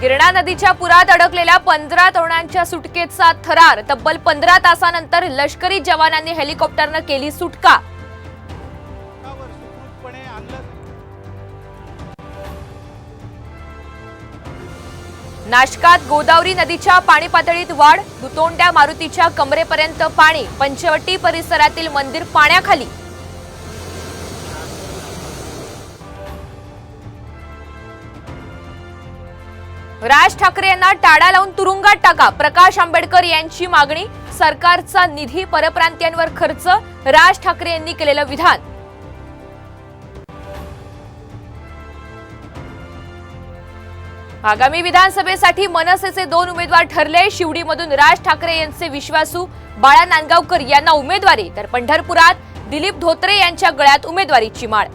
गिरणा नदीच्या पुरात अडकलेल्या 15 तरुणांच्या सुटकेचा थरार। तब्बल 15 तासानंतर लष्करी जवानांनी हेलिकॉप्टरने केली सुटका। नाशकात गोदावरी नदीच्या पाणी पातळीत वाढ। दुतोंड्या मारुतीच्या कमरेपर्यंत पाणी। पंचवटी परिसरातील मंदिर पाण्याखाली। राज ठाकरे यांना टाळा लावून तुरुंगात टाका। प्रकाश आंबेडकर यांची मागणी। सरकारचा निधी परप्रांतीयांवर खर्च। राज ठाकरे यांनी केलेलं विधान। आगामी विधानसभेसाठी मनसेचे 2 उमेदवार ठरले। शिवडीमधून राज ठाकरे यांचे विश्वासू बाळा नांदगावकर यांना उमेदवारी, तर पंढरपुरात दिलीप धोत्रे यांच्या गळ्यात उमेदवारीची माळ।